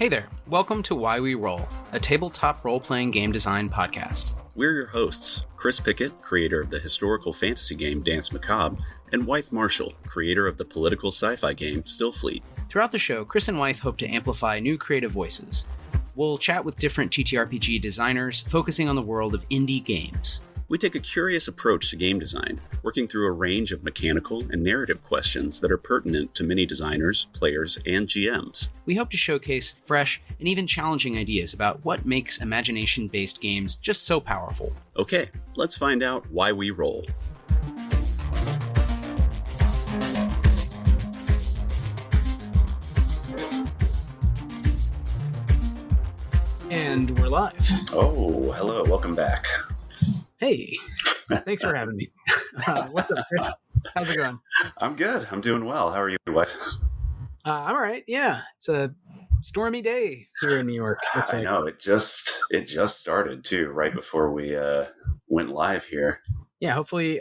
Hey there, welcome to Why We Roll, a tabletop role-playing game design podcast. We're your hosts, Chris Pickett, creator of the historical fantasy game Danse Macabre, and Wythe Marschall, creator of the political sci-fi game Stillfleet. Throughout the show, Chris and Wythe hope to amplify new creative voices. We'll chat with different TTRPG designers, focusing on the world of indie games. We take a curious approach to game design, working through a range of mechanical and narrative questions that are pertinent to many designers, players, and GMs. We hope to showcase fresh and even challenging ideas about what makes imagination-based games just so powerful. Okay, let's find out why we roll. And we're live. Oh, hello, welcome back. Hey, thanks for having me. What's up, Chris? How's it going? I'm good. I'm doing well. How are you, Wythe? I'm all right. Yeah, it's a stormy day here in New York. I know it just started too, right before we went live here. Yeah, hopefully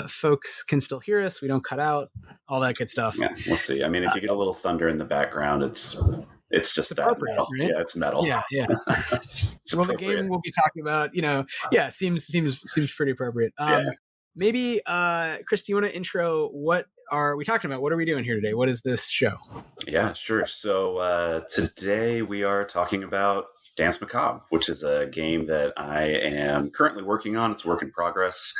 folks can still hear us. We don't cut out, all that good stuff. Yeah, we'll see. I mean, if you get a little thunder in the background, it's just that metal. Right? Yeah, it's metal. Yeah. Well, the game we'll be talking about, seems pretty appropriate. Maybe, Chris, do you want to intro what are we talking about? What are we doing here today? What is this show? Yeah, sure. So today we are talking about Danse Macabre, which is a game that I am currently working on. It's a work in progress,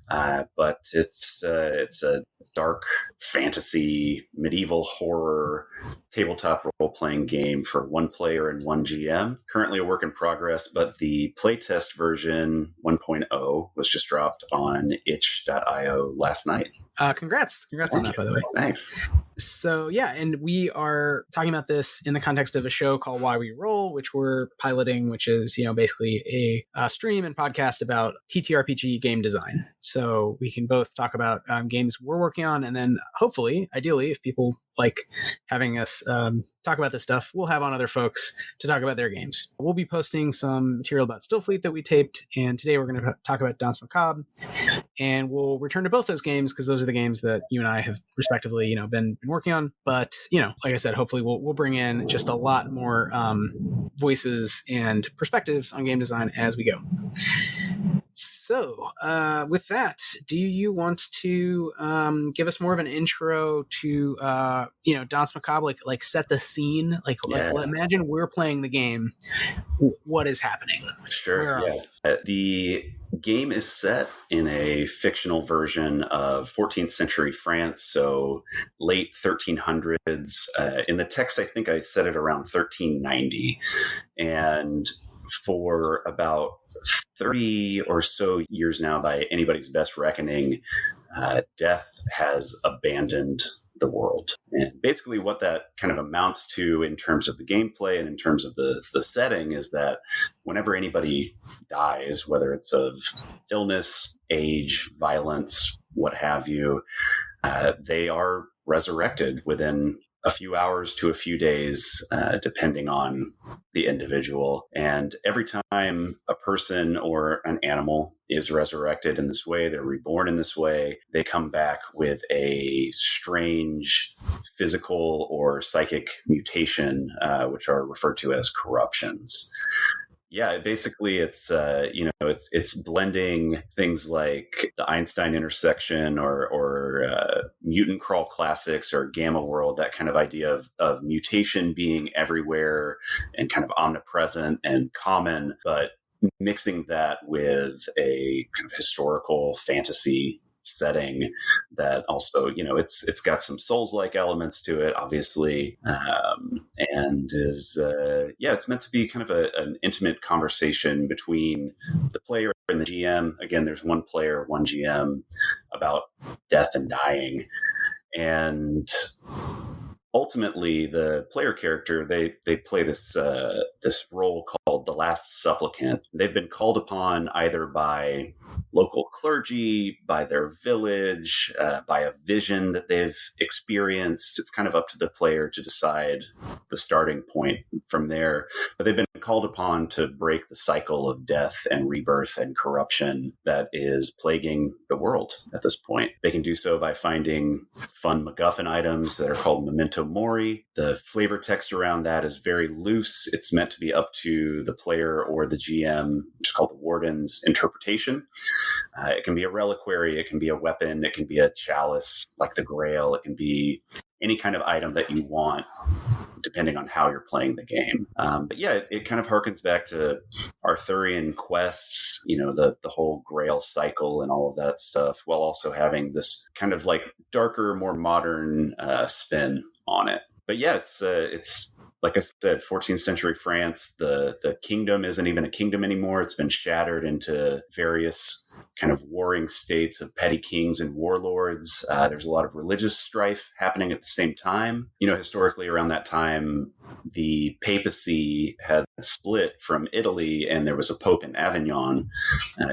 but it's a dark fantasy, medieval horror, tabletop role-playing game for one player and one GM. Currently a work in progress, but the playtest version 1.0 was just dropped on itch.io last night. Congrats on that, by the way. Thanks. So yeah, and we are talking about this in the context of a show called Why We Roll, which we're piloting, which is basically a stream and podcast about TTRPG game design. So we can both talk about games we're working on, and then hopefully, ideally, if people like having us talk about this stuff, we'll have on other folks to talk about their games. We'll be posting some material about Stillfleet that we taped, and today we're going to talk about Danse Macabre, and we'll return to both those games because those are the games that you and I have respectively, been working on. But, like I said, hopefully we'll bring in just a lot more voices and perspectives on game design as we go. So, with that, do you want to give us more of an intro to, Danse Macabre, like set the scene? Like imagine we're playing the game. What is happening? Sure, yeah. The game is set in a fictional version of 14th century France, so late 1300s. In the text, I think I set it around 1390. And for about 30 or so years now, by anybody's best reckoning, death has abandoned the world. And basically what that kind of amounts to in terms of the gameplay and in terms of the setting is that whenever anybody dies, whether it's of illness, age, violence, what have you, they are resurrected within a few hours to a few days, depending on the individual. And every time a person or an animal is resurrected in this way, they're reborn in this way, they come back with a strange physical or psychic mutation, which are referred to as corruptions. Yeah, basically it's blending things like the Einstein intersection or mutant crawl classics or gamma world, that kind of idea of mutation being everywhere and kind of omnipresent and common, but mixing that with a kind of historical fantasy setting that also, it's got some Souls-like elements to it, obviously, and is, it's meant to be kind of an intimate conversation between the player and the GM. Again, there's one player, one GM, about death and dying. And ultimately, the player character, they play this role called the last supplicant. They've been called upon either by local clergy, by their village, by a vision that they've experienced. It's kind of up to the player to decide the starting point from there. But they've been called upon to break the cycle of death and rebirth and corruption that is plaguing the world at this point. They can do so by finding fun MacGuffin items that are called memento mori. The flavor text around that is very loose. It's meant to be up to the player or the GM, which is called the warden's interpretation. It can be a reliquary, it can be a weapon, it can be a chalice like the Grail, it can be any kind of item that you want, depending on how you're playing the game. But yeah, it kind of harkens back to Arthurian quests, the whole Grail cycle and all of that stuff, while also having this kind of like darker, more modern spin on it. But yeah, it's like I said, 14th century France. The kingdom isn't even a kingdom anymore. It's been shattered into various kind of warring states of petty kings and warlords. There's a lot of religious strife happening at the same time. Historically around that time, the papacy had split from Italy, and there was a pope in Avignon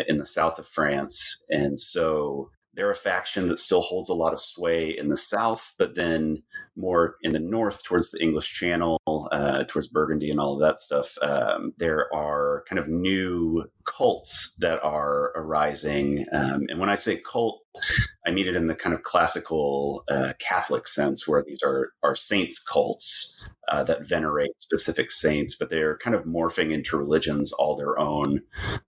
in the south of France. And so they're a faction that still holds a lot of sway in the south, but then more in the north towards the English Channel, towards Burgundy and all of that stuff. There are kind of new cults that are arising. And when I say cult, I mean it in the kind of classical Catholic sense, where these are saints cults that venerate specific saints, but they're kind of morphing into religions all their own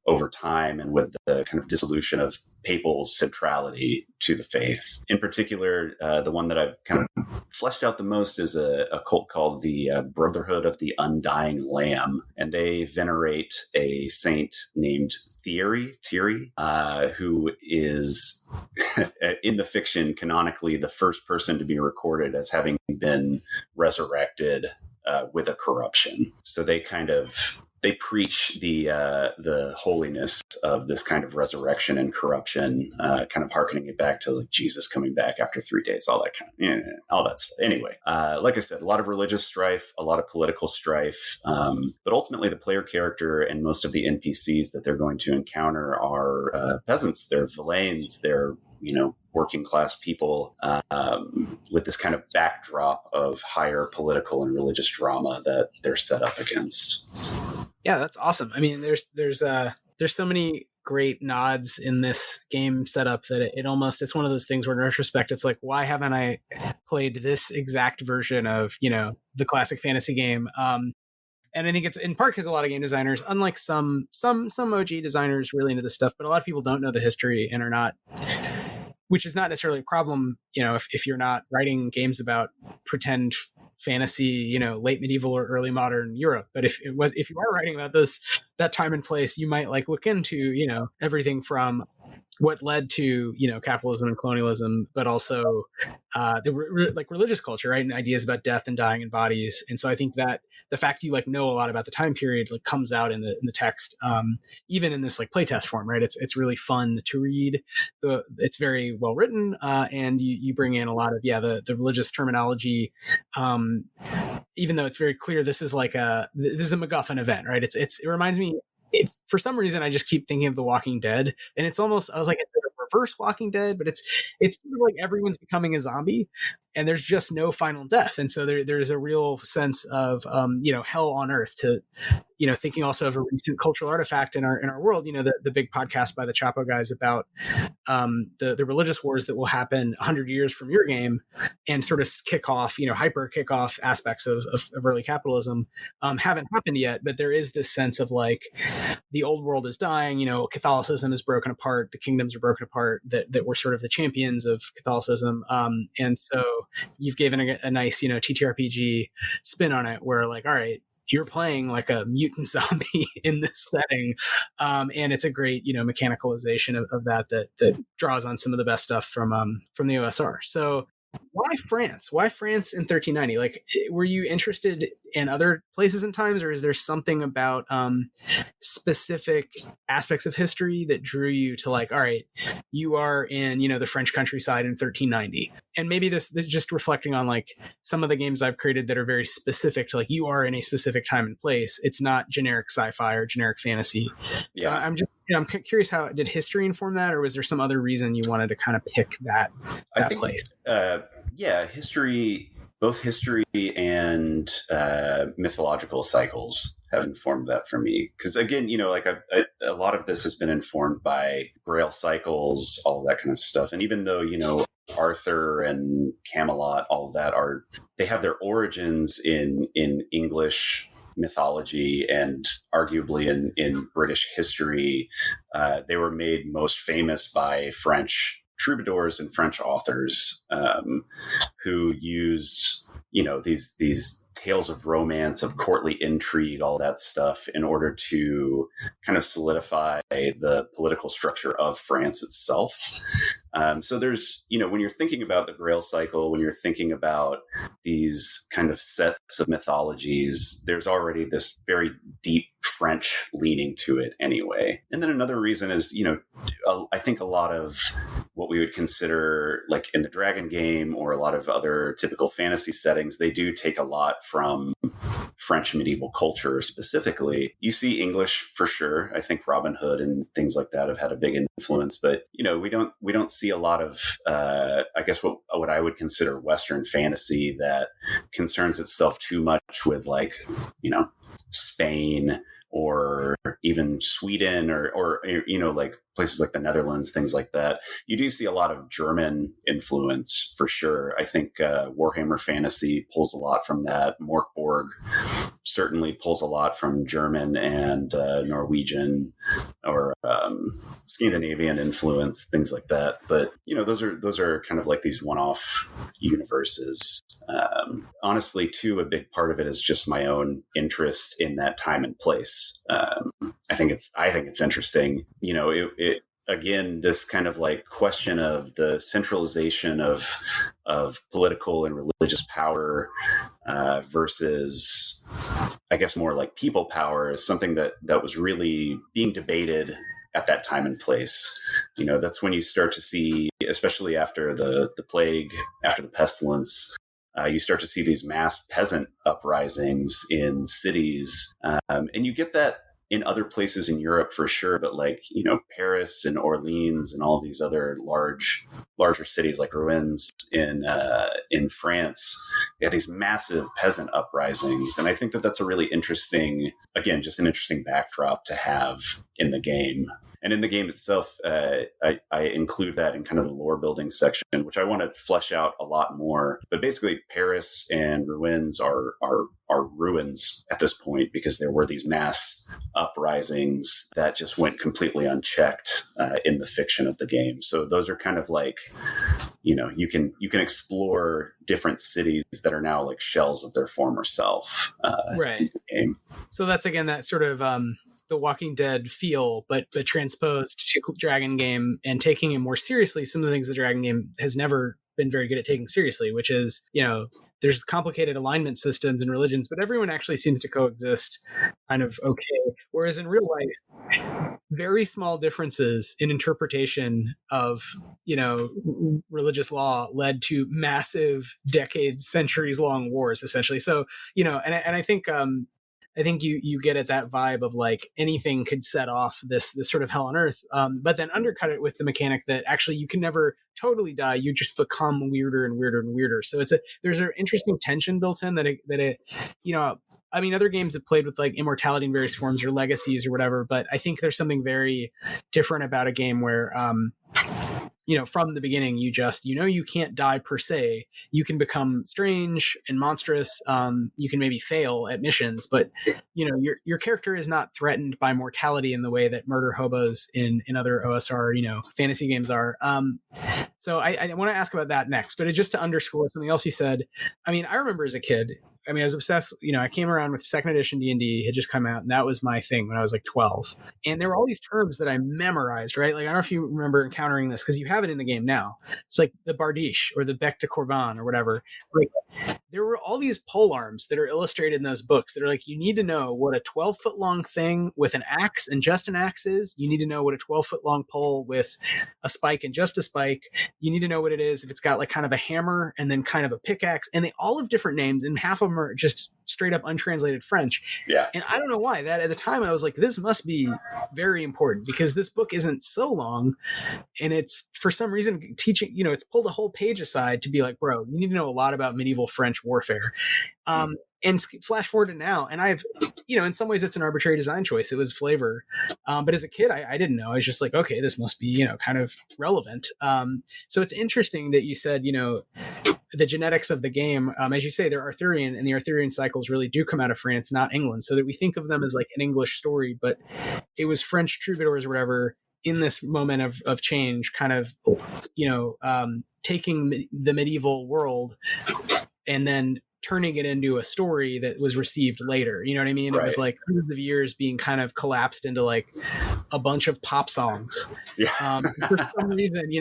over time, and with the kind of dissolution of papal centrality to the faith. In particular, the one that I've kind of fleshed out the most is a cult called the Brotherhood of the Undying Lamb, and they venerate a saint named Thierry, who is in the fiction canonically the first person to be recorded as having been resurrected with a corruption. So they preach the holiness of this kind of resurrection and corruption, kind of hearkening it back to like Jesus coming back after 3 days, all that all that stuff. Anyway, like I said, a lot of religious strife, a lot of political strife, but ultimately the player character and most of the NPCs that they're going to encounter are peasants. They're villeins. They're working class people with this kind of backdrop of higher political and religious drama that they're set up against. Yeah, that's awesome. I mean, there's so many great nods in this game setup that it's one of those things where in retrospect, it's like, why haven't I played this exact version of, the classic fantasy game? And I think it's in part because a lot of game designers, unlike some OG designers really into this stuff, but a lot of people don't know the history and are not, which is not necessarily a problem, if you're not writing games about pretend fantasy, late medieval or early modern Europe. But if you are writing about that time and place, you might look into, everything from what led to, capitalism and colonialism, but also the religious culture, right? And ideas about death and dying in bodies. And so I think that the fact you know a lot about the time period comes out in the text, even in this playtest form, right? It's really fun to read. It's very well written, and you bring in a lot of the religious terminology. Even though it's very clear this is a MacGuffin event, right? It reminds me. For some reason, I just keep thinking of The Walking Dead, and it's almost, I was like, it's a reverse Walking Dead, but it's sort of like everyone's becoming a zombie, and there's just no final death, and so there's a real sense of hell on earth. To thinking also of a recent cultural artifact in our world, the big podcast by the Chapo guys about the religious wars that will happen 100 years from your game, and sort of kick off hyper kick off aspects of early capitalism haven't happened yet, but there is this sense of the old world is dying, Catholicism is broken apart, the kingdoms are broken apart, that we're sort of the champions of Catholicism, and so you've given a nice TTRPG spin on it, where all right, you're playing like a mutant zombie in this setting, and it's a great mechanicalization of that draws on some of the best stuff from the OSR. So Why France? Why France in 1390? Like, were you interested in other places and times, or is there something about specific aspects of history that drew you to like, all right, you are in, the French countryside in 1390? And maybe this is just reflecting on like some of the games I've created that are very specific to like, you are in a specific time and place. It's not generic sci-fi or generic fantasy. So Yeah. I'm just, I'm curious, how did history inform that, or was there some other reason you wanted to kind of pick that I think, place? history, both history and mythological cycles have informed that for me. Because again, like a lot of this has been informed by Grail cycles, all that kind of stuff. And even though, Arthur and Camelot, all of that they have their origins in English mythology and arguably in British history, they were made most famous by French troubadours and French authors who used, these tales of romance, of courtly intrigue, all that stuff, in order to kind of solidify the political structure of France itself. So there's, when you're thinking about the Grail cycle, when you're thinking about these kind of sets of mythologies, there's already this very deep French leaning to it anyway. And then another reason is, I think a lot of what we would consider like in the Dragon game or a lot of other typical fantasy settings, they do take a lot from French medieval culture specifically. You see English for sure. I think Robin Hood and things like that have had a big influence, but we don't see a lot of I guess what I would consider Western fantasy that concerns itself too much with like, Spain or even Sweden or like places like the Netherlands, things like that. You do see a lot of German influence for sure. I think Warhammer Fantasy pulls a lot from that. Morkborg certainly pulls a lot from German and Norwegian or Scandinavian influence, things like that. But those are kind of like these one-off universes. Honestly, too, a big part of it is just my own interest in that time and place. I think it's interesting. Again, this kind of like question of the centralization of political and religious power versus, I guess, more like people power is something that was really being debated at that time and place. That's when you start to see, especially after the plague, after the pestilence, you start to see these mass peasant uprisings in cities. And you get that in other places in Europe for sure, but like, Paris and Orleans and all these other larger cities like Rouen in France, they have these massive peasant uprisings. And I think that that's a really interesting, again, just an interesting backdrop to have in the game. And in the game itself, I include that in kind of the lore building section, which I want to flesh out a lot more. But basically, Paris and Rouen are ruins at this point because there were these mass uprisings that just went completely unchecked in the fiction of the game. So those are kind of like, you can explore different cities that are now like shells of their former self. Right. In the game. So that's again that sort of the Walking Dead feel, but transposed to Dragon game and taking it more seriously. Some of the things the Dragon game has never been very good at taking seriously, which is, there's complicated alignment systems and religions, but everyone actually seems to coexist kind of okay. Whereas in real life, very small differences in interpretation of, religious law led to massive decades, centuries long wars, essentially. So, and I think, you get at that vibe of like anything could set off this sort of hell on earth, but then undercut it with the mechanic that actually you can never totally die. You just become weirder and weirder and weirder. So there's an interesting tension built in that it other games have played with like immortality in various forms or legacies or whatever, but I think there's something very different about a game where, from the beginning, you just, you can't die per se. You can become strange and monstrous. You can maybe fail at missions, but your character is not threatened by mortality in the way that murder hobos in other OSR, fantasy games are. So I want to ask about that next, but just to underscore something else you said, I mean, I remember as a kid, I mean, I was obsessed, I came around with second edition D&D had just come out, and that was my thing when I was like 12. And there were all these terms that I memorized, right? Like, I don't know if you remember encountering this because you have it in the game now. It's like the Bardiche or the Bec de Corbin or whatever. Like, there were all these pole arms that are illustrated in those books that are like, you need to know what a 12-foot long thing with an axe and just an axe is. You need to know what a 12-foot long pole with a spike and just a spike. You need to know what it is if it's got like kind of a hammer and then kind of a pickaxe, and they all have different names, and half of them are just straight up untranslated French. Yeah. And I don't know why. That at the time I was like, this must be very important because this book isn't so long, and it's for some reason teaching, it's pulled a whole page aside to be like, bro, you need to know a lot about medieval French warfare. And flash forward to now, and I've, in some ways it's an arbitrary design choice. It was flavor. But as a kid, I didn't know. I was just like, okay, this must be, kind of relevant. So it's interesting that you said, the genetics of the game, as you say, they're Arthurian, and the Arthurian cycles really do come out of France, not England. So that we think of them as like an English story, but it was French troubadours or whatever in this moment of change, kind of, taking the medieval world and then turning it into a story that was received later. You know what I mean? Right. It was like hundreds of years being kind of collapsed into like a bunch of pop songs. Yeah. For some reason, we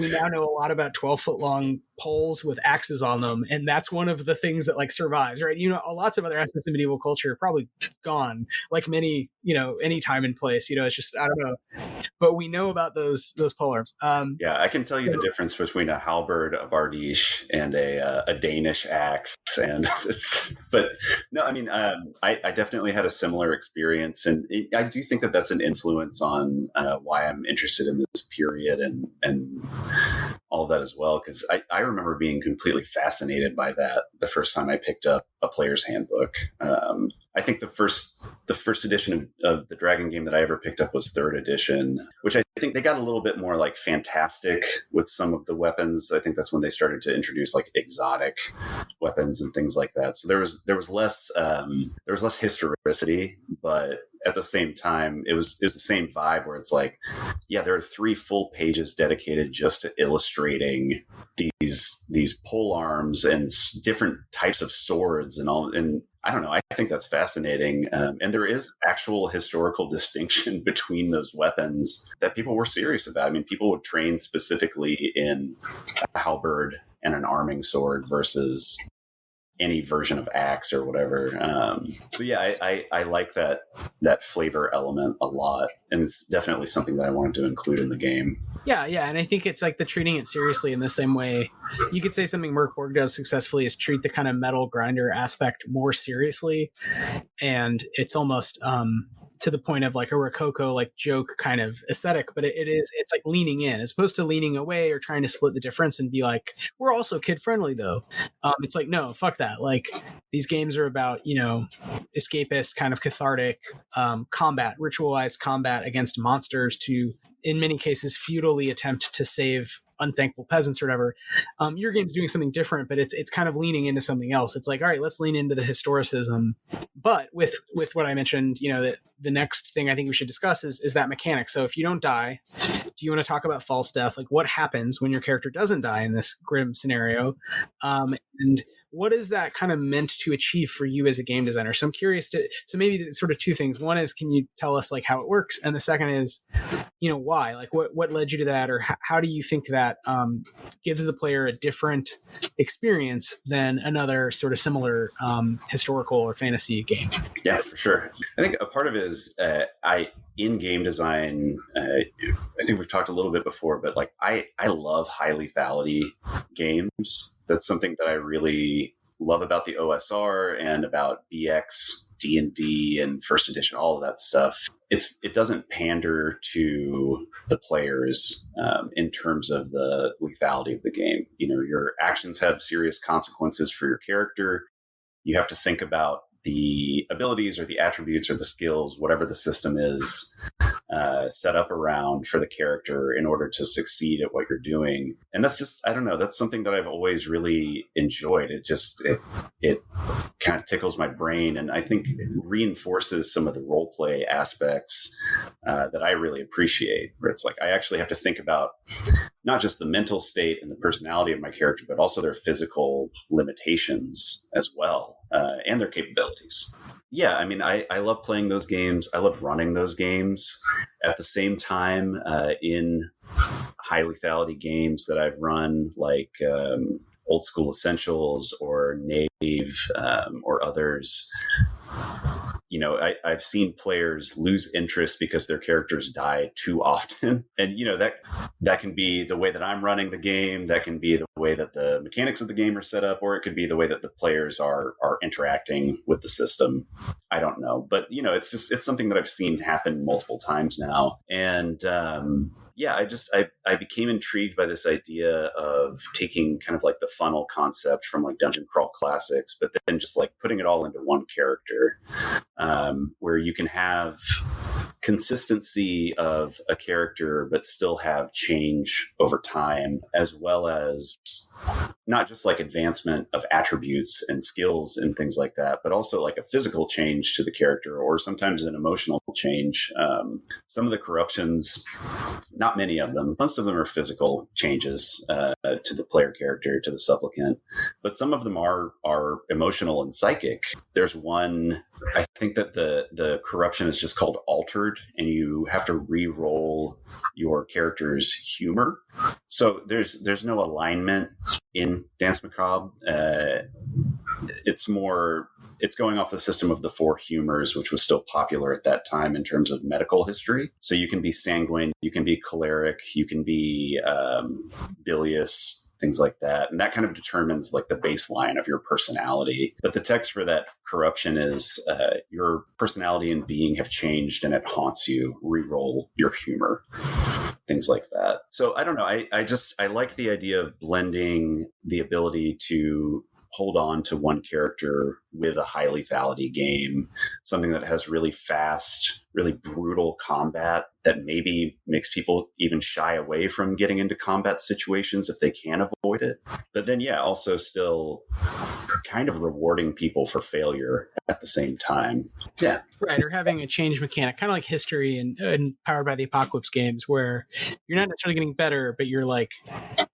now know a lot about 12-foot long poles with axes on them. And that's one of the things that like survives, right? Lots of other aspects of medieval culture are probably gone, like many, any time and place, it's just, I don't know. But we know about those pole arms. Yeah, I can tell you the difference between a halberd, a bardiche, and a Danish axe. And but no, I mean, I definitely had a similar experience, and I do think that that's an influence on why I'm interested in this period and all of that as well. Because I remember being completely fascinated by that the first time I picked up a player's handbook. I think the first edition of the Dragon game that I ever picked up was third edition, which I think they got a little bit more like fantastic with some of the weapons. I think that's when they started to introduce like exotic weapons and things like that. So there was less historicity, but at the same time, it was the same vibe where it's like, yeah, there are 3 full pages dedicated just to illustrating these pole arms and different types of swords and all. And I don't know, I think that's fascinating. And there is actual historical distinction between those weapons that people were serious about. I mean, people would train specifically in a halberd and an arming sword versus any version of axe or whatever. So yeah, I like that flavor element a lot, and it's definitely something that I wanted to include in the game. Yeah, and I think it's like the treating it seriously in the same way. You could say something Merc Borg does successfully is treat the kind of metal grinder aspect more seriously, and it's almost to the point of like a Rococo like joke kind of aesthetic, but it's like leaning in as opposed to leaning away or trying to split the difference and be like, we're also kid friendly though. It's like, no, fuck that. Like these games are about, escapist kind of cathartic combat, ritualized combat against monsters to, in many cases, feudally attempt to save unthankful peasants or whatever. Your game's doing something different, but it's kind of leaning into something else. It's like, all right, let's lean into the historicism, but with what I mentioned, that the next thing I think we should discuss is that mechanic. So if you don't die, do you want to talk about false death? Like what happens when your character doesn't die in this grim scenario? And what is that kind of meant to achieve for you as a game designer? So I'm curious so maybe sort of 2 things. One is, can you tell us like how it works? And the second is, why? Like what led you to that? Or how do you think that gives the player a different experience than another sort of similar historical or fantasy game? Yeah, for sure. I think a part of it is in game design, I think we've talked a little bit before, but like I love high lethality games. That's something that I really love about the OSR and about BX, D&D, and first edition, all of that stuff. It doesn't pander to the players in terms of the lethality of the game. Your actions have serious consequences for your character. You have to think about the abilities or the attributes or the skills, whatever the system is, set up around for the character in order to succeed at what you're doing. And that's just, I don't know, that's something that I've always really enjoyed. It kind of tickles my brain, and I think it reinforces some of the role play aspects that I really appreciate, where it's like I actually have to think about not just the mental state and the personality of my character, but also their physical limitations as well, and their capabilities. Yeah, I mean, I love playing those games. I love running those games. At the same time, in high lethality games that I've run, like Old School Essentials or Knave or others, I've seen players lose interest because their characters die too often. And, that can be the way that I'm running the game. That can be the way that the mechanics of the game are set up, or it could be the way that the players are interacting with the system. I don't know. But, it's something that I've seen happen multiple times now. And, I became intrigued by this idea of taking kind of like the funnel concept from like Dungeon Crawl Classics, but then just like putting it all into one character, where you can have consistency of a character, but still have change over time, as well as not just like advancement of attributes and skills and things like that, but also like a physical change to the character, or sometimes an emotional change. Some of the corruptions, not many of them, most of them are physical changes to the player character, to the supplicant, but some of them are emotional and psychic. There's one, I think that the corruption is just called Altered, and you have to re-roll your character's humor. So there's no alignment in Danse Macabre. It's going off the system of the four humors, which was still popular at that time in terms of medical history. So you can be sanguine, you can be choleric, you can be bilious, things like that. And that kind of determines like the baseline of your personality. But the text for that corruption is your personality and being have changed and it haunts you. Reroll your humor, things like that. So I don't know. I like the idea of blending the ability to hold on to one character with a high lethality game, something that has really fast, really brutal combat that maybe makes people even shy away from getting into combat situations if they can avoid it. But then, also still kind of rewarding people for failure at the same time. Yeah. Right, or having a change mechanic, kind of like History and Powered by the Apocalypse games, where you're not necessarily getting better, but you're like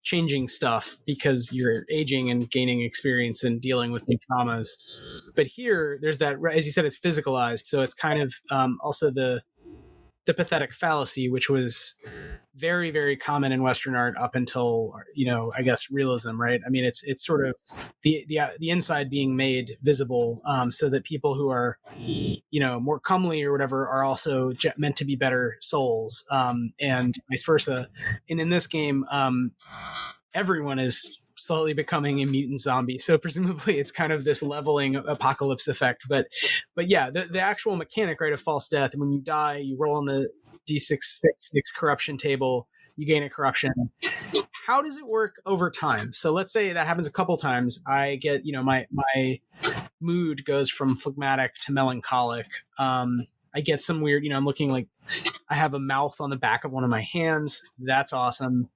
changing stuff because you're aging and gaining experience and dealing with new traumas. But here, there's that, as you said, it's physicalized, so it's kind of also the pathetic fallacy, which was very, very common in Western art up until, I guess realism, right? I mean, it's sort of the inside being made visible, so that people who are, more comely or whatever are also meant to be better souls, and vice versa. And in this game, everyone is slowly becoming a mutant zombie. So presumably it's kind of this leveling apocalypse effect. But yeah, the actual mechanic, right, of false death, when you die, you roll on the D666 corruption table, you gain a corruption. How does it work over time? So let's say that happens a couple times. I get, my mood goes from phlegmatic to melancholic. I get some weird, I'm looking like I have a mouth on the back of one of my hands. That's awesome.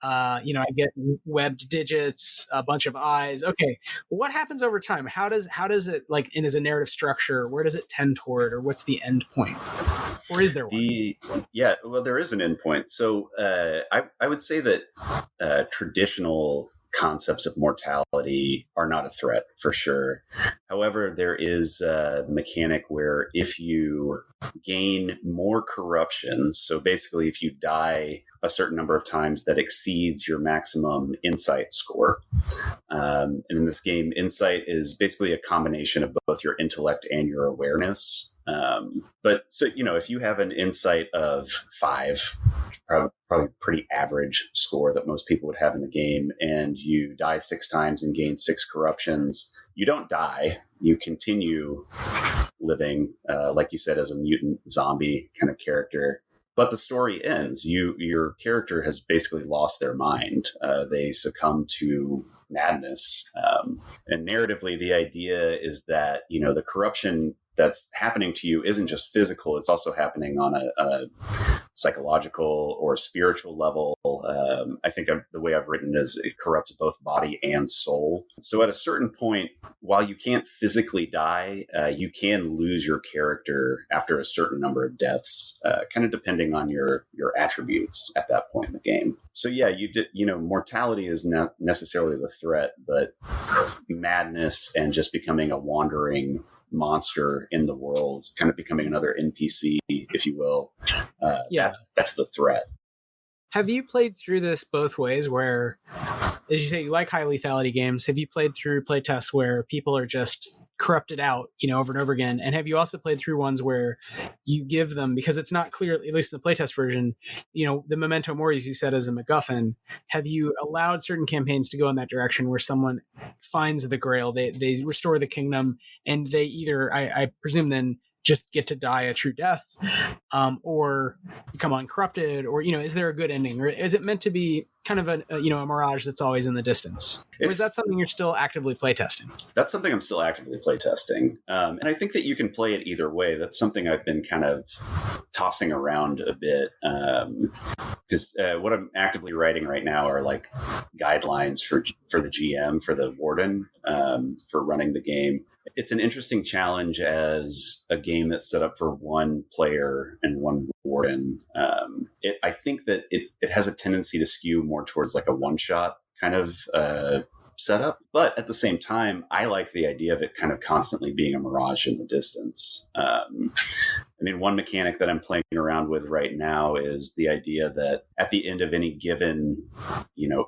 I get webbed digits, a bunch of eyes. Okay. What happens over time? How does it, like, and as a narrative structure, where does it tend toward, or what's the end point? Or is there one? There is an end point. So I would say that traditional concepts of mortality are not a threat for sure. However, there is the mechanic where if you gain more corruption, so basically if you die a certain number of times that exceeds your maximum insight score. And in this game, insight is basically a combination of both your intellect and your awareness. But if you have an insight of 5, probably pretty average score that most people would have in the game, and you die 6 times and gain 6 corruptions, you don't die. You continue living, like you said, as a mutant zombie kind of character. But the story ends. Your character has basically lost their mind. They succumb to madness. And narratively, the idea is that, the corruption that's happening to you isn't just physical, it's also happening on a psychological or spiritual level. I think the way I've written is it corrupts both body and soul. So at a certain point, while you can't physically die, you can lose your character after a certain number of deaths, kind of depending on your attributes at that point in the game. So yeah, mortality is not necessarily the threat, but madness and just becoming a wandering monster in the world, kind of becoming another NPC, if you will. That's the threat. Have you played through this both ways where, as you say, you like high lethality games? Have you played through playtests where people are just corrupted out, over and over again? And have you also played through ones where you give them, because it's not clear, at least in the playtest version, the memento mori, as you said, as a MacGuffin, have you allowed certain campaigns to go in that direction where someone finds the grail, they restore the kingdom, and they either, I presume then, just get to die a true death, or become uncorrupted, or is there a good ending, or is it meant to be kind of a mirage that's always in the distance? Or is that something you're still actively playtesting? That's something I'm still actively playtesting, and I think that you can play it either way. That's something I've been kind of tossing around a bit, because what I'm actively writing right now are like guidelines for the GM, for the warden, for running the game. It's an interesting challenge as a game that's set up for one player and one warden. I think that it has a tendency to skew more towards like a one-shot kind of setup. But at the same time, I like the idea of it kind of constantly being a mirage in the distance. One mechanic that I'm playing around with right now is the idea that at the end of any given,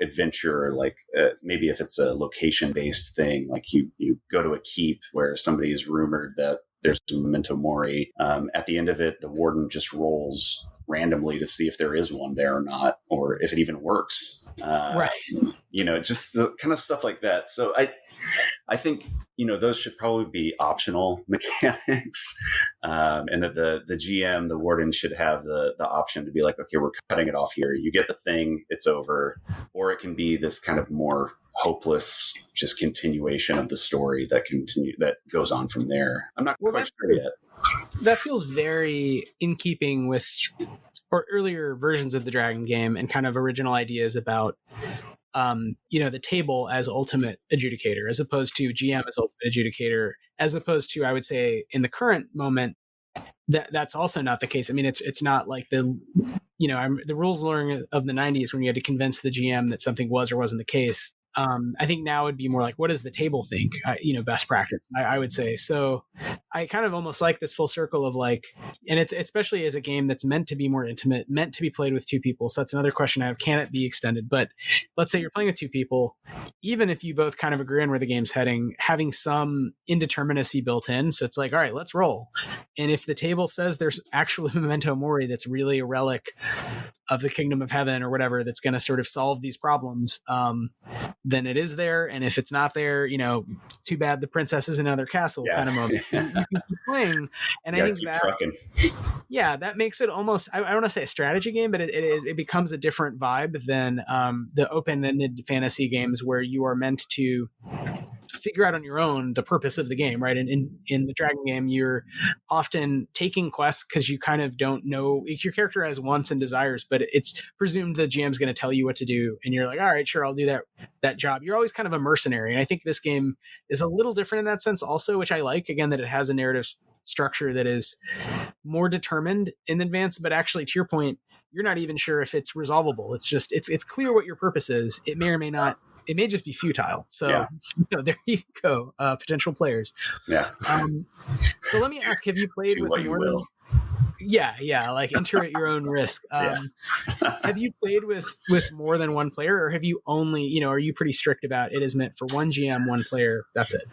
adventure, like maybe if it's a location-based thing, like you go to a keep where somebody is rumored that there's a memento mori. At the end of it, the warden just rolls randomly to see if there is one there or not, or if it even works. Right. Just the kind of stuff like that. So I think, those should probably be optional mechanics. And that the GM, the warden, should have the option to be like, okay, we're cutting it off here. You get the thing, it's over. Or it can be this kind of more hopeless just continuation of the story that goes on from there. I'm not quite sure yet. That feels very in keeping with or earlier versions of the Dragon game and kind of original ideas about the table as ultimate adjudicator, as opposed to GM as ultimate adjudicator, as opposed to, I would say, in the current moment, that's also not the case. It's not like the rules learning of the 90s when you had to convince the GM that something was or wasn't the case. I think now it'd be more like, what does the table think? Best practice, I would say. So I kind of almost like this full circle of like, and it's especially as a game that's meant to be more intimate, meant to be played with two people. So that's another question I have. Can it be extended? But let's say you're playing with two people, even if you both kind of agree on where the game's heading, having some indeterminacy built in. So it's like, all right, let's roll. And if the table says there's actually memento mori that's really a relic of the kingdom of heaven or whatever that's going to sort of solve these problems, then it is there. And if it's not there, too bad the princess is in another castle kind of moment. You can keep playing. And I think that makes it almost, I don't want to say a strategy game, but it becomes a different vibe than the open-ended fantasy games where you are meant to figure out on your own the purpose of the game, right? And in the Dragon game, you're often taking quests because you kind of don't know. Your character has wants and desires, but it's presumed the GM's going to tell you what to do, and you're like, all right, sure, I'll do that job. You're always kind of a mercenary, and I think this game is a little different in that sense also, which I like, again, that it has a narrative structure that is more determined in advance, but actually, to your point, you're not even sure if it's resolvable. It's just it's clear what your purpose is. It may or may not. It may just be futile. So there you go, potential players. Yeah. So let me ask: have you played with more than? Yeah, like enter at your own risk. Have you played with more than one player, or have you only, are you pretty strict about it is meant for one GM, one player? That's it.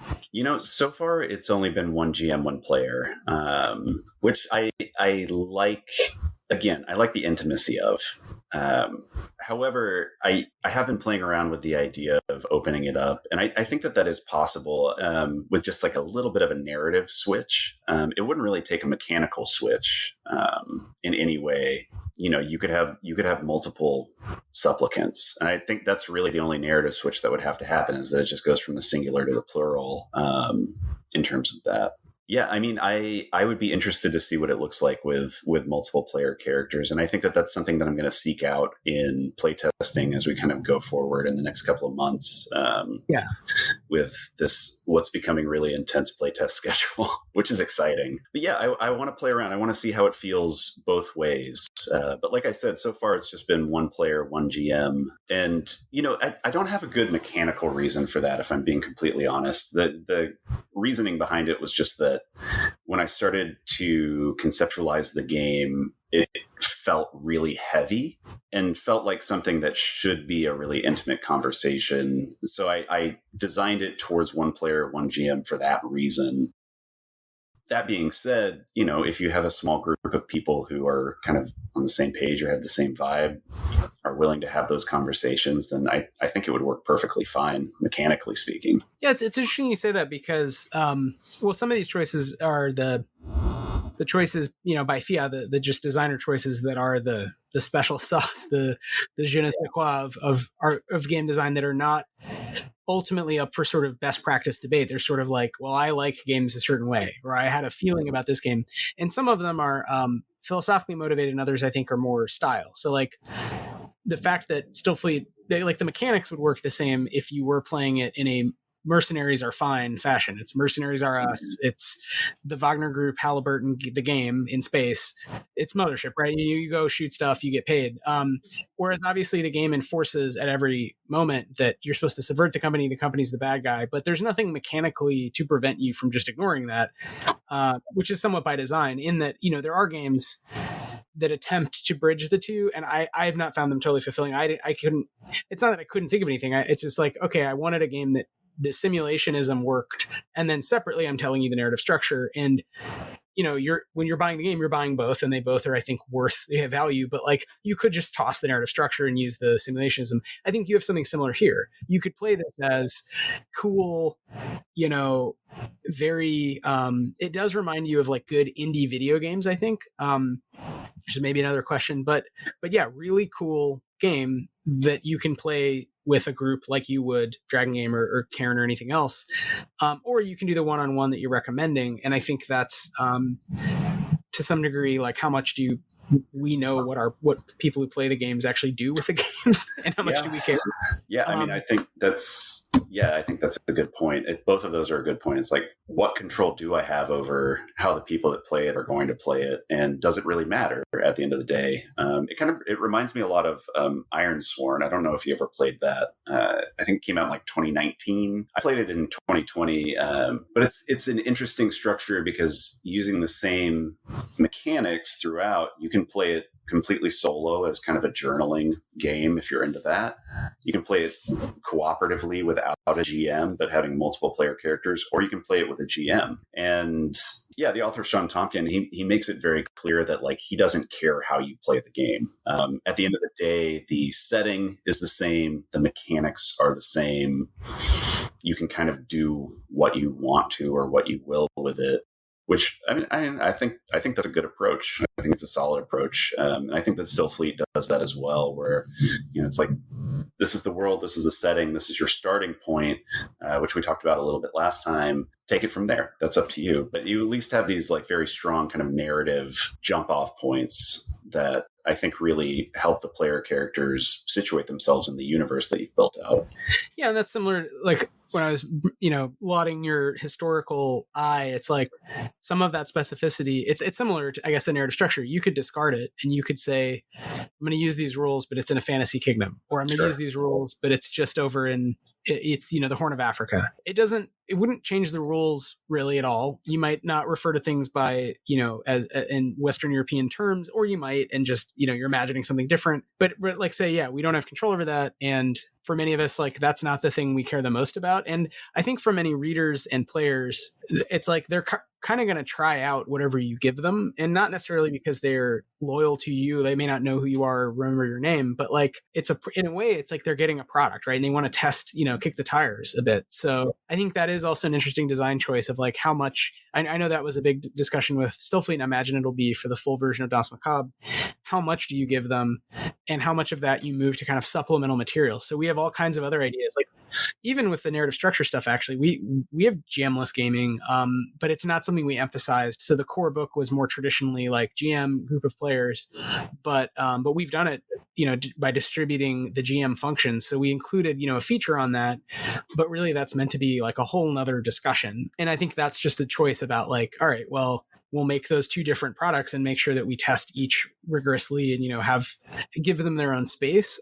So far it's only been one GM, one player, which I like. Again, I like the intimacy of. However, I have been playing around with the idea of opening it up, and I think that is possible with just like a little bit of a narrative switch. It wouldn't really take a mechanical switch in any way. You could have multiple supplicants, and I think that's really the only narrative switch that would have to happen, is that it just goes from the singular to the plural in terms of that. Yeah, I mean, I would be interested to see what it looks like with multiple player characters, and I think that that's something that I'm going to seek out in playtesting as we kind of go forward in the next couple of months. Yeah. With this, what's becoming really intense playtest schedule, which is exciting. But yeah, I want to play around. I want to see how it feels both ways. But like I said, so far it's just been one player, one GM, and I don't have a good mechanical reason for that. If I'm being completely honest, the reasoning behind it was just that when I started to conceptualize the game, it felt really heavy and felt like something that should be a really intimate conversation. So I designed it towards one player, one GM for that reason. That being said, if you have a small group of people who are kind of on the same page or have the same vibe, are willing to have those conversations, then I think it would work perfectly fine, mechanically speaking. Yeah, it's interesting you say that because, some of these choices are the choices, by FIA, the just designer choices that are the special sauce, the je ne sais quoi of game design that are not ultimately up for sort of best practice debate. They're sort of like, well, I like games a certain way, or I had a feeling about this game. And some of them are philosophically motivated, and others I think are more style. So like the fact that Stillfleet, the mechanics would work the same if you were playing it in a mercenaries are fine fashion. It's mercenaries are us. It's the Wagner Group, Halliburton, the game in space. It's Mothership, right? You go shoot stuff, you get paid. Whereas obviously the game enforces at every moment that you're supposed to subvert the company's the bad guy, but there's nothing mechanically to prevent you from just ignoring that, which is somewhat by design in that, there are games that attempt to bridge the two, and I have not found them totally fulfilling. I couldn't, it's not that I couldn't think of anything. It's just like, okay, I wanted a game that the simulationism worked, and then separately I'm telling you the narrative structure. And when you're buying the game, you're buying both, and they both are, I think, they have value, but like you could just toss the narrative structure and use the simulationism. I think you have something similar here. You could play this as cool, very it does remind you of like good indie video games, I think, which is maybe another question, but yeah, really cool game that you can play with a group like you would Dragon Game or Karen or anything else. Or you can do the one-on-one that you're recommending. And I think that's to some degree, like how much do we know what people who play the games actually do with the games, and how much do we care? Yeah, I mean, I think that's a good point. Both of those are a good point. It's like, what control do I have over how the people that play it are going to play it, and does it really matter at the end of the day? It reminds me a lot of Iron Sworn. I don't know if you ever played that. I think it came out in like 2019. I played it in 2020, but it's an interesting structure because using the same mechanics throughout, you can play it completely solo as kind of a journaling game if you're into that. You can play it cooperatively without a GM, but having multiple player characters, or you can play it with a GM. And yeah, the author Sean Tompkin, he makes it very clear that like he doesn't care how you play the game. At the end of the day, the setting is the same, the mechanics are the same. You can kind of do what you want to or what you will with it. Which I think that's a good approach. I think it's a solid approach, and I think that Stillfleet does that as well. Where it's like, this is the world, this is the setting, this is your starting point, which we talked about a little bit last time. Take it from there. That's up to you. But you at least have these like very strong kind of narrative jump off points that I think really help the player characters situate themselves in the universe that you've built out. Yeah, and that's similar. Like when I was, lauding your historical eye, it's like some of that specificity. It's similar to, I guess, the narrative structure. You could discard it, and you could say, "I'm going to use these rules, but it's in a fantasy kingdom," or "I'm going to use these rules, but it's just over in it's the Horn of Africa." It wouldn't change the rules really at all. You might not refer to things by as in Western European terms, or you might, and just you're imagining something different. But like say, yeah, we don't have control over that, and for many of us, like that's not the thing we care the most about. And I think for many readers and players, it's like they're kind of going to try out whatever you give them, and not necessarily because they're loyal to you. They may not know who you are or remember your name, but like in a way, it's like they're getting a product, right? And they want to test, kick the tires a bit. So I think that is also an interesting design choice of like how much, I know that was a big discussion with Stillfleet, and I imagine it'll be for the full version of Danse Macabre. How much do you give them, and how much of that you move to kind of supplemental material? So we have all kinds of other ideas, like even with the narrative structure stuff, actually, we have GM-less gaming, but it's not something something we emphasized. So the core book was more traditionally like GM group of players, but we've done it, by distributing the GM functions. So we included, a feature on that, but really that's meant to be like a whole nother discussion. And I think that's just a choice about like, all right, well, we'll make those two different products and make sure that we test each rigorously and, give them their own space.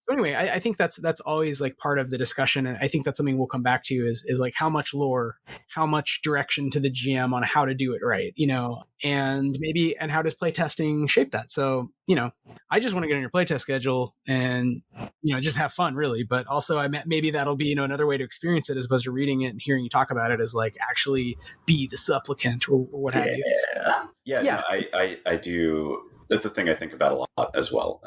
So anyway, I think that's always like part of the discussion. And I think that's something we'll come back to is like how much lore, how much direction to the GM on how to do it right, and how does playtesting shape that? So, I just want to get on your playtest schedule and, just have fun really. But also maybe that'll be, another way to experience it as opposed to reading it and hearing you talk about it as like actually be the supplicant or what have you. Yeah. No, I do. That's a thing I think about a lot as well.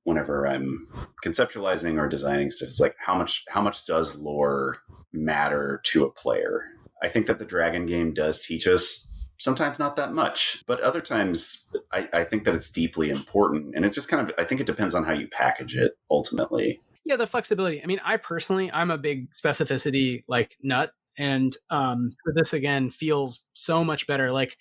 Whenever I'm conceptualizing or designing stuff, it's like how much does lore matter to a player? I think that the Dragon game does teach us sometimes not that much, but other times I think that it's deeply important. And it just I think it depends on how you package it ultimately. Yeah, the flexibility. I mean, I'm a big specificity like nut. And so this again feels so much better. Like,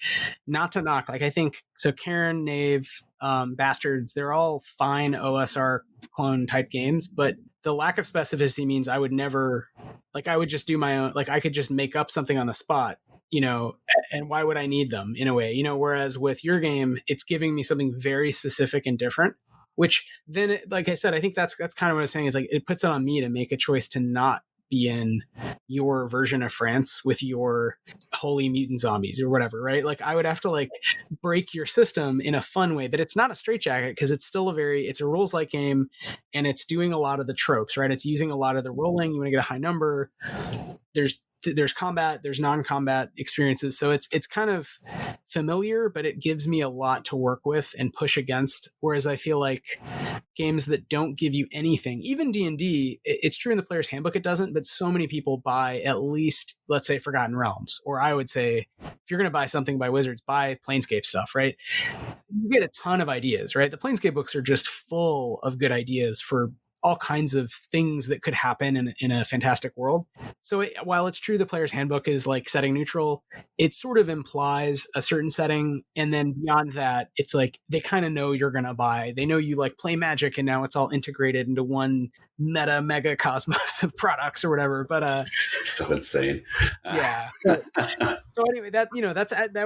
not to knock, like I think so. Karen, Knave, Bastards, they're all fine OSR clone type games, but the lack of specificity means I would never, like, I would just do my own. Like, I could just make up something on the spot, and why would I need them in a way, Whereas with your game, it's giving me something very specific and different. Which then, like I said, I think that's kind of what I'm saying is like it puts it on me to make a choice to not be in your version of France with your holy mutant zombies or whatever, right? Like I would have to like break your system in a fun way, but it's not a straitjacket because it's still it's a rules like game and it's doing a lot of the tropes, right? It's using a lot of the rolling. You want to get a high number. There's combat, there's non-combat experiences. So it's kind of familiar, but it gives me a lot to work with and push against. Whereas I feel like games that don't give you anything, even D&D, it's true in the player's handbook, it doesn't, but so many people buy at least, let's say, Forgotten Realms. Or I would say, if you're going to buy something by Wizards, buy Planescape stuff, right? You get a ton of ideas, right? The Planescape books are just full of good ideas for all kinds of things that could happen in a fantastic world. So while it's true the player's handbook is like setting neutral, it sort of implies a certain setting. And then beyond that, it's like they kind of know you're going to buy. They know you like play Magic and now it's all integrated into one mega cosmos of products or whatever. But so insane. Yeah. So anyway, that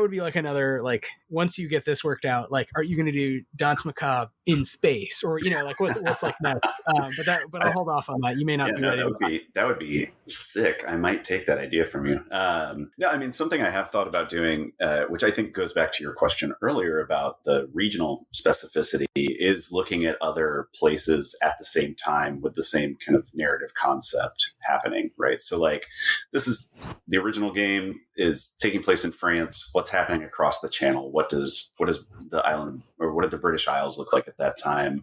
would be like another, like, once you get this worked out, like, are you going to do Danse Macabre in space or, like what's like next? But I'll hold off on that. You may not be ready. That would be sick. I might take that idea from you. No, I mean, something I have thought about doing, which I think goes back to your question earlier about the regional specificity, is looking at other places at the same time with the same kind of narrative concept happening, right? So like this is the original game is taking place in France. What's happening across the channel? What does the island or what did the British Isles look like at that time?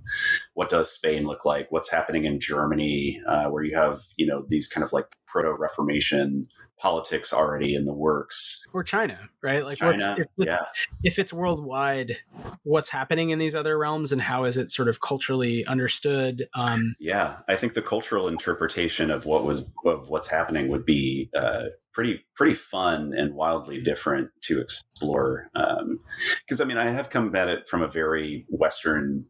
What does Spain look like? What's happening in Germany, where you have, these kind of like proto-Reformation politics already in the works, or China, right? Like China, if it's worldwide, what's happening in these other realms and how is it sort of culturally understood? I think the cultural interpretation of what's happening would be pretty fun and wildly different to explore. Because I have come at it from a very Western,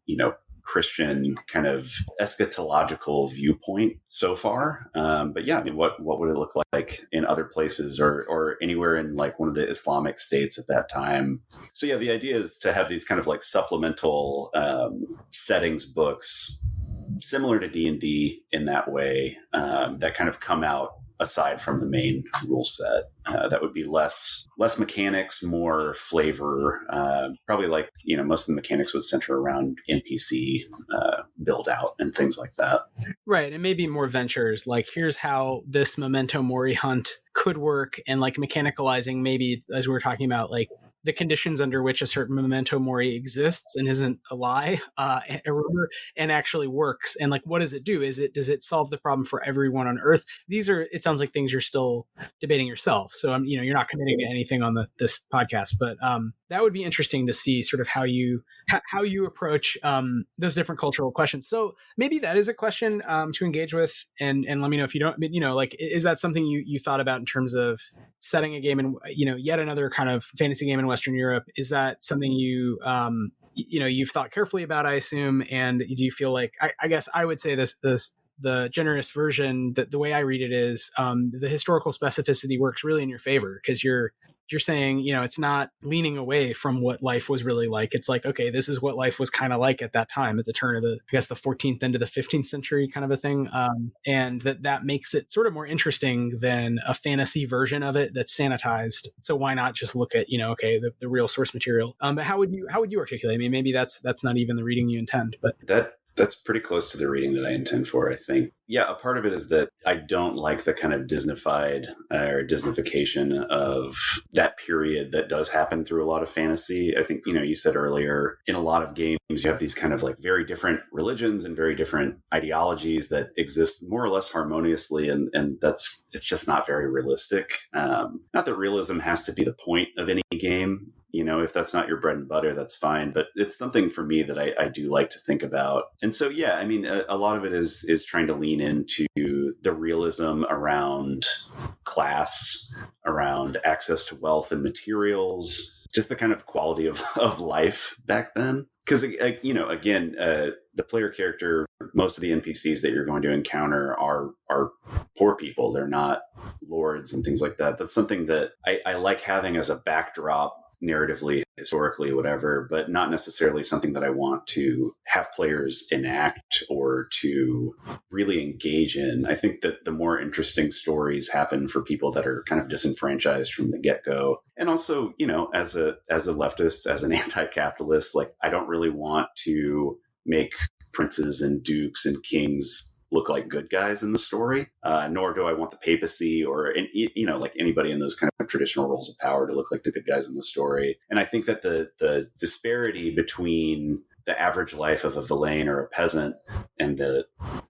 Christian kind of eschatological viewpoint so far. But yeah, what would it look like in other places or anywhere in like one of the Islamic states at that time? So yeah, the idea is to have these kind of like supplemental settings books similar to D&D in that way, that kind of come out aside from the main rule set. That would be less mechanics, more flavor. Probably like, most of the mechanics would center around NPC build out and things like that. Right. And maybe more ventures, like here's how this Memento Mori hunt could work, and like mechanicalizing maybe, as we were talking about, like the conditions under which a certain Memento Mori exists and isn't a lie, a rumor, and actually works. And like, what does it do? Does it solve the problem for everyone on Earth? It sounds like things you're still debating yourself. So you're not committing to anything on this podcast, but that would be interesting to see sort of how you approach those different cultural questions. So maybe that is a question to engage with, and let me know if you don't. Like, is that something you thought about in terms of setting a game in yet another kind of fantasy game in Western Europe? Is that something you've thought carefully about, I assume? And do you feel like I guess I would say this the generous version, that the way I read it is the historical specificity works really in your favor, because you're saying, it's not leaning away from what life was really like. It's like, okay, this is what life was kind of like at that time, at the turn of the 14th into the 15th century kind of a thing. And that makes it sort of more interesting than a fantasy version of it that's sanitized. So why not just look at, okay, the real source material? But how would you articulate? I mean, maybe that's not even the reading you intend, but that's pretty close to the reading that I intend for, I think. Yeah, a part of it is that I don't like the kind of Disneyfied or Disneyfication of that period that does happen through a lot of fantasy. I think, you said earlier, in a lot of games, you have these kind of like very different religions and very different ideologies that exist more or less harmoniously. And it's just not very realistic. Not that realism has to be the point of any game. If that's not your bread and butter, that's fine. But it's something for me that I do like to think about. And so, yeah, I mean, a lot of it is trying to lean into the realism around class, around access to wealth and materials, just the kind of quality of life back then. Because, again, the player character, most of the NPCs that you're going to encounter are poor people. They're not lords and things like that. That's something that I like having as a backdrop, narratively, historically, whatever, but not necessarily something that I want to have players enact or to really engage in. I think that the more interesting stories happen for people that are kind of disenfranchised from the get-go. And also, as a leftist, as an anti-capitalist, like, I don't really want to make princes and dukes and kings look like good guys in the story, nor do I want the papacy or like anybody in those kind of traditional roles of power to look like the good guys in the story. And I think that the disparity between the average life of a villein or a peasant and the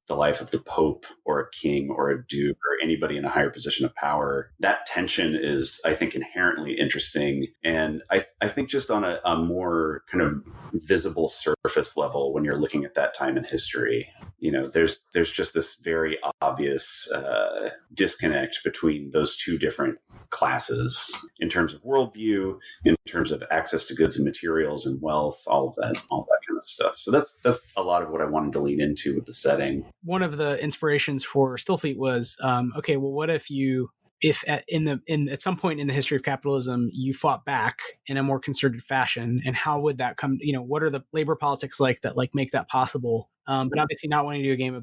life of the Pope or a king or a duke or anybody in a higher position of power, that tension is, I think, inherently interesting. And I think just on a more kind of visible surface level, when you're looking at that time in history, there's just this very obvious disconnect between those two different classes in terms of worldview, in terms of access to goods and materials and wealth, all that kind of stuff. So that's a lot of what I wanted to lean into with the setting. One of the inspirations for Stillfleet was, okay, well, what if at some point in the history of capitalism you fought back in a more concerted fashion, and how would that come? What are the labor politics like that make that possible? But obviously not wanting to do a game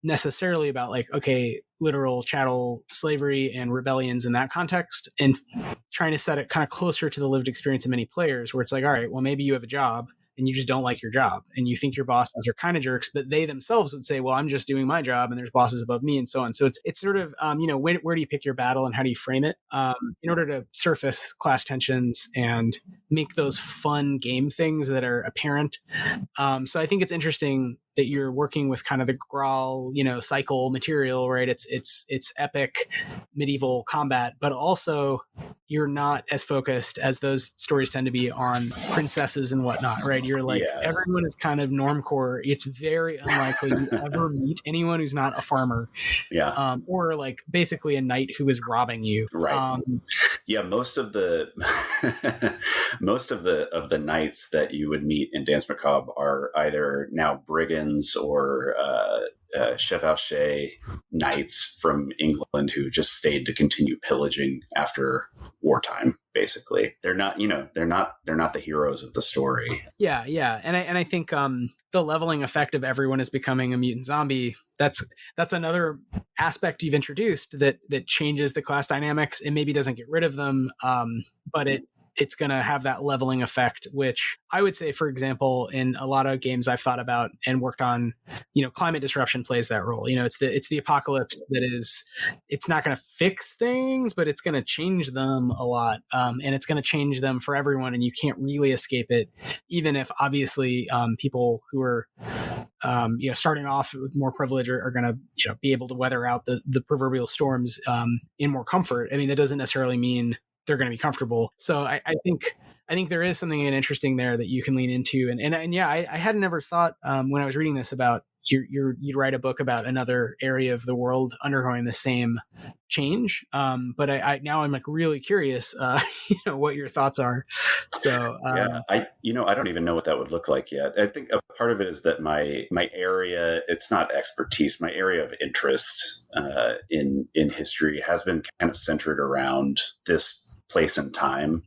necessarily about like, okay, literal chattel slavery and rebellions in that context, and trying to set it kind of closer to the lived experience of many players, where it's like, all right, well, maybe you have a job and you just don't like your job and you think your bosses are kind of jerks, but they themselves would say, well, I'm just doing my job and there's bosses above me, and so on. So it's sort of, where do you pick your battle and how do you frame it in order to surface class tensions and make those fun game things that are apparent. So I think it's interesting that you're working with kind of the Graal, cycle material, right? It's epic medieval combat, but also you're not as focused as those stories tend to be on princesses and whatnot, right? You're like, Everyone is kind of normcore. It's very unlikely you ever meet anyone who's not a farmer. Yeah. Or like basically a knight who is robbing you. Right. Most of the knights that you would meet in Danse Macabre are either now brigands or chevauché knights from England who just stayed to continue pillaging after wartime. Basically, they're not the heroes of the story. Yeah, and I think the leveling effect of everyone is becoming a mutant zombie. That's another aspect you've introduced that changes the class dynamics. It maybe doesn't get rid of them, but it's going to have that leveling effect, which I would say, for example, in a lot of games I've thought about and worked on, climate disruption plays that role. It's the apocalypse that is, it's not going to fix things, but it's going to change them a lot. And it's going to change them for everyone. And you can't really escape it, even if obviously people who are, starting off with more privilege are going to, be able to weather out the proverbial storms in more comfort. I mean, that doesn't necessarily mean they're going to be comfortable. So I think there is something interesting there that you can lean into. And yeah, I had never thought when I was reading this about you'd write a book about another area of the world undergoing the same change. But I now I'm like really curious, what your thoughts are. So I don't even know what that would look like yet. I think a part of it is that my area, it's not expertise, my area of interest in history has been kind of centered around this place and time.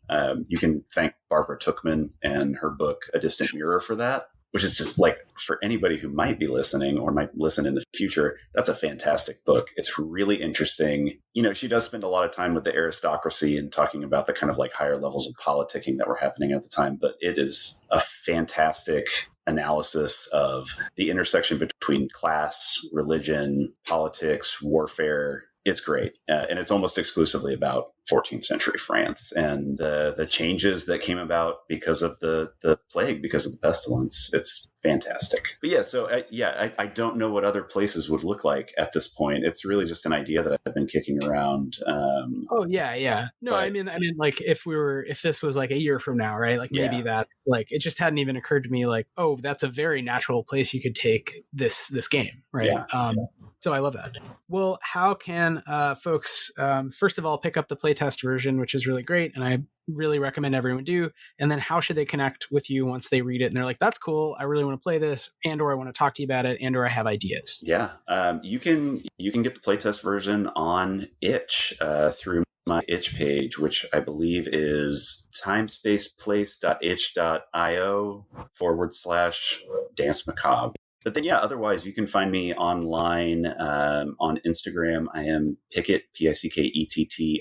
You can thank Barbara Tuchman and her book A Distant Mirror for that, which is just like, for anybody who might be listening or might listen in the future, that's a fantastic book. It's really interesting. She does spend a lot of time with the aristocracy and talking about the kind of like higher levels of politicking that were happening at the time, but it is a fantastic analysis of the intersection between class, religion, politics, warfare. It's great. And it's almost exclusively about 14th century France and the changes that came about because of the plague, because of the pestilence. It's fantastic. But yeah, so I don't know what other places would look like at this point. It's really just an idea that I've been kicking around. Yeah. No, but, I mean, like if this was like a year from now, right? Like maybe that's like, it just hadn't even occurred to me like, oh, that's a very natural place you could take this game, right? Yeah. So I love that. Well, how can folks, first of all, pick up the playtest version, which is really great, and I really recommend everyone do. And then how should they connect with you once they read it and they're like, that's cool, I really want to play this, and or I want to talk to you about it, and or I have ideas? Yeah, you can get the playtest version on itch through my itch page, which I believe is timespaceplace.itch.io/Danse Macabre. But then, otherwise you can find me online on Instagram. I am Pickett, Pickett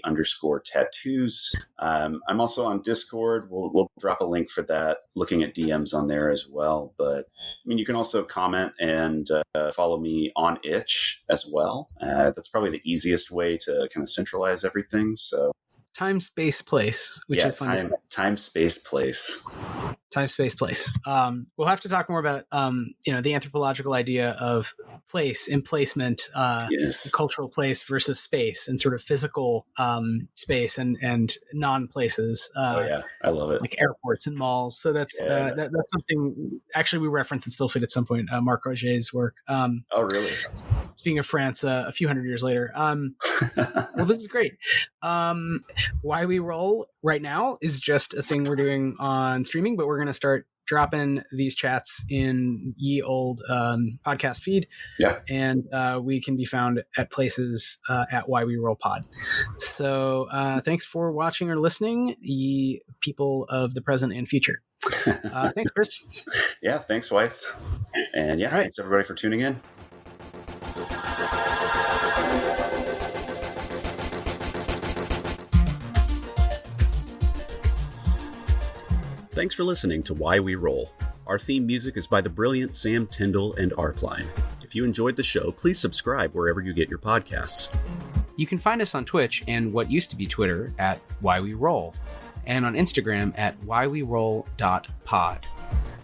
_tattoos. I'm also on Discord. We'll drop a link for that, looking at DMs on there as well. But I mean, you can also comment and follow me on itch as well. That's probably the easiest way to kind of centralize everything. So Time, Space, Place, which is fun to say. Time, Space, Place. Time, Space, Place. We'll have to talk more about, the anthropological idea of place, emplacement, cultural place versus space, and sort of physical space and non-places. I love it. Like airports and malls. So that's something, actually, we referenced in Stillfleet at some point, Marc Roget's work. Oh, really? Speaking of France, a few hundred years later. Well, this is great. Why We Roll right now is just a thing we're doing on streaming, but we're going to start dropping these chats in ye old podcast feed. Yeah. And we can be found at places at Why We Roll Pod. So thanks for watching or listening, ye people of the present and future. Thanks, Chris. Yeah, thanks, Wythe. And thanks everybody for tuning in. Thanks for listening to Why We Roll. Our theme music is by the brilliant Sam Tyndall and Arpline. If you enjoyed the show, please subscribe wherever you get your podcasts. You can find us on Twitch and what used to be Twitter at Why We Roll, and on Instagram at whyweroll.pod.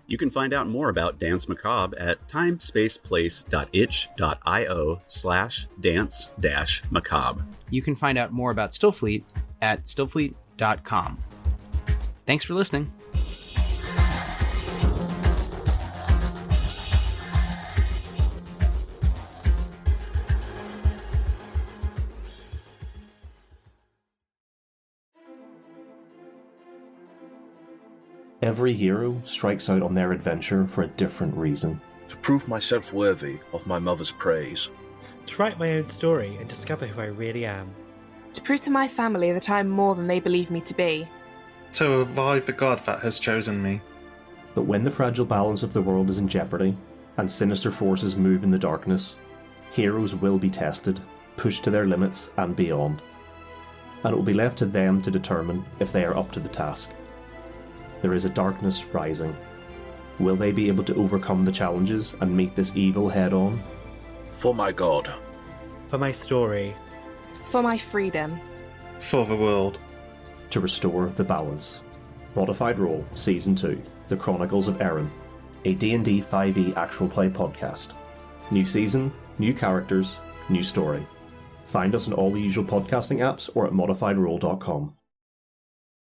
You can find out more about Danse Macabre at timespaceplace.itch.io/dance-macabre. You can find out more about Stillfleet at stillfleet.com. Thanks for listening. Every hero strikes out on their adventure for a different reason. To prove myself worthy of my mother's praise. To write my own story and discover who I really am. To prove to my family that I am more than they believe me to be. To revive the god that has chosen me. But when the fragile balance of the world is in jeopardy, and sinister forces move in the darkness, heroes will be tested, pushed to their limits and beyond. And it will be left to them to determine if they are up to the task. There is a darkness rising. Will they be able to overcome the challenges and meet this evil head on? For my god. For my story. For my freedom. For the world. To restore the balance. Modified Role Season 2, The Chronicles of Erin, a D&D 5e actual play podcast. New season, new characters, new story. Find us on all the usual podcasting apps or at modifiedrole.com.